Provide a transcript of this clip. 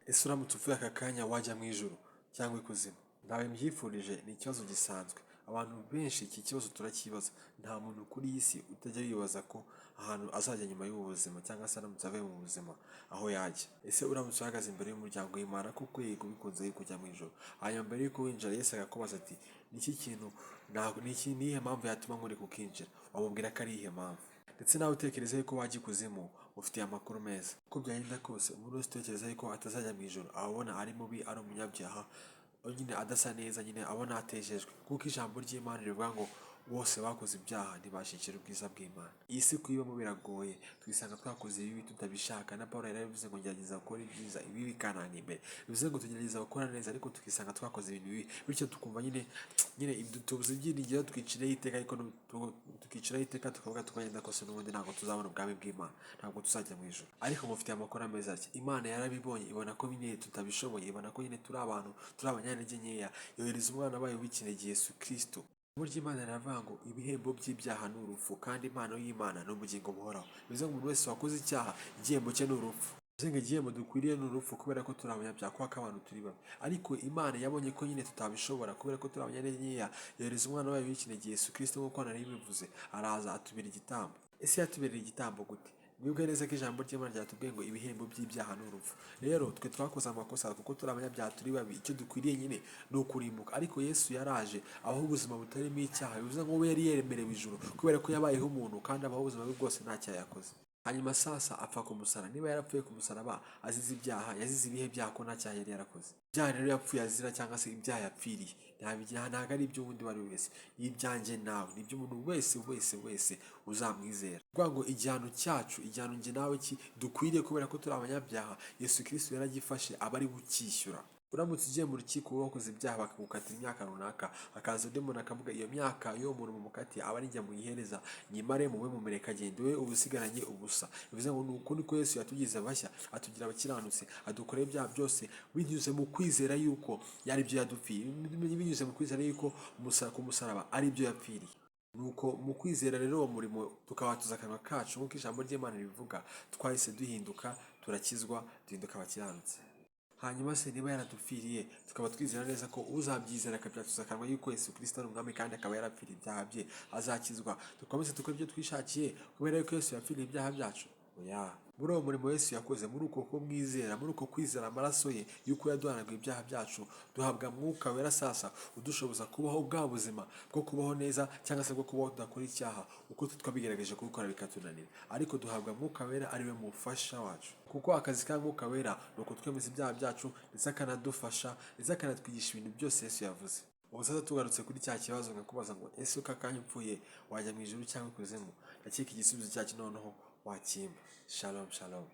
Ese uramutse upfuye aka kanya wajya mu ijuru cyangwa ikuzimu? Ntawe mbyifurije, ni ikibazo gisanzwe. Abantu benshi iki kibazo turakibaza. Nta muntu kuri iyi si utajya yibaza ko ahantu azajya nyuma y'ubu buzima cyangwa se aramutse avuye mu buzima aho yajya. Ese uramutse uhagaze imbere y'umuryango w'Imana koko yego bikunze yuko ujya mu ijuru? Hanyuma mbere y'uko winjira Yesu akakubaza ati ni iki kintu ni iyihe mpamvu yatuma nkuri kukinjira? Wamubwira ko ari iyihe mpamvu? Ndetse nawe utekereza yuko wajya ikuzimu ufitiye amakuru meza. Uko byagenda kose umuntu wese utekereza yuko atazajya mu ijoro abona ari mubi, ari umunyabyaha, nyine adasa neza, nyine abona atejejwe, kuko ijambo ry'Imana rivuga ngo bose bakoze ibyaha ntibashikira ubwiza bw'Imana. Iyi si kuyibamo biragoye, twisanga twakoze ibibi tutabishaka, na Pawulo yarabivuze ngo gerageza gukora ibyiza, ibibi bikananga imbere. Bivuze ngo tugerageza gukora neza ariko tukisanga twakoze ibintu bibi, bityo tukumva nyine tubuze ibyiringiro, twiciraho iteka, ariko tukiciraho iteka tukavuga tukagenda kose n'ubundi ntabwo tuzabona ubwami bw'Imana, ntabwo tuzajya mu ijuru. Ariko mufitiye amakuru ameza ati Imana yarabibonye, ibona ko nyine tutabishoboye, ibona ko nyine turi abantu, turi abanyantege nkeya, yohereza umwana wayo w'ikinege Yesu Kristo. Ijambo ry'Imana riravuga ngo ibihembo by'ibyaha ni urupfu, kandi impano y'Imana ni ubugingo buhoraho. Bivuze ngo umuntu wese wakoze icyaha igihembo cye ni urupfu. Bivuze ngo igihembo dukwiriye ni urupfu kubera ko turi abanyabyaha, kubera ko abantu turi babi. Ariko Imana yabonye ko nyine tutabishobora kubera ko turi abanyantege nkeya, yohereza umwana wayo w'ikinege Yesu Kristo nk'uko nari bivuze, araza atubera igitambo. Ese yatubereye igitambo gute? Mwebwe neza ko ijambo ry'Imana ryatubwiye ngo ibihembo by'ibyaha ni urupfu. Rero twe twakoze amakosa kuko turi abanyabyaha, turi babi, icyo dukwiriye nyine ni ukurimbuka. Ariko Yesu yaraje abaho ubuzima butarimo icyaha, bivuze ngo we yari yeremerewe ijuru kubera ko yabayeho umuntu, kandi abaho ubuzima bwe bwose nta cyaha yakoze. Hanyuma sasa apfa ku musaraba. Niba yarapfuye ku musaraba azize ibyaha, yazize ibihe byaha ko nta cyaha yari yarakoze? Ibyaha rero yapfuye azira, cyangwa se ibyaha yapfiriye, ntabwo ari iby'uwundi uwo ari we wese, y'ibyanjye nawe, ni iby'umuntu wese uzamwizera. Kuvuga ngo igihano cyacu, igihano njye nawe dukwiriye kubera ko turi abanyabyaha, Yesu Kristo yaragifashe aba ari bucyishyura. Uramutse ugiye mu rukiko wakoze ibyaha bakagukatira imyaka runaka, akaza undi muntu akavuga iyo myaka y'uwo muntu mumukatiye aba ari njye muyihereza, nyimare mube mumureka agende, we uba usigaranye ubusa. Bivuze ngo ni uko niko Yesu yatugize bashya, atugira abakiranutsi, adukorera ibyaha byose binyuze mu kwizera yuko yari byo yadupfiriye, binyuze mu kwizera yuko ku musaraba ari byo yapfiriye. Nuko mu kwizera rero uwo murimo tukabatuza akanwa kacu nk'uko ijambo ry'Imana ribivuga, twahise duhinduka, turakizwa, duhinduka abakiranutsi. Hanyuma se niba yaradupfiriye tukaba twizera neza ko uzabyizera akabyatuza akanwa yuko Yesu Kristo ari umwami kandi akaba yarapfiriye ibyaha bye azakizwa, dukomeze dukore ibyo twishakiye kubera yuko Yesu yapfiriye ibyaha byacu? Oya. Muri uwo murimo Yesu yakoze, muri uko kumwizera, muri uko kwizera amaraso ye yuko yaduhanaguye ibyaha byacu, duhabwa mwuka wera sasa udushoboza kubaho bwa buzima bwo kubaho neza, cyangwa se bwo kubaho tudakora icyaha uko twabigerageje kubikora bikatunanira. Ariko duhabwa mwuka wera ari we mufasha wacu, kuko akazi ka mwuka wera ni ukutwemeza ibyaha byacu, ndetse akanadufasha, ndetse akanatwigisha ibintu byose Yesu yavuze. Ubu sasa tugarutse kuri cya kibazo nkakubaza ngo ese uko akanya upfuye wajya mu ijuru cyangwa ikuzimu? Ndakeka igisubizo cyacu noneho wakimba. Shalom shalom.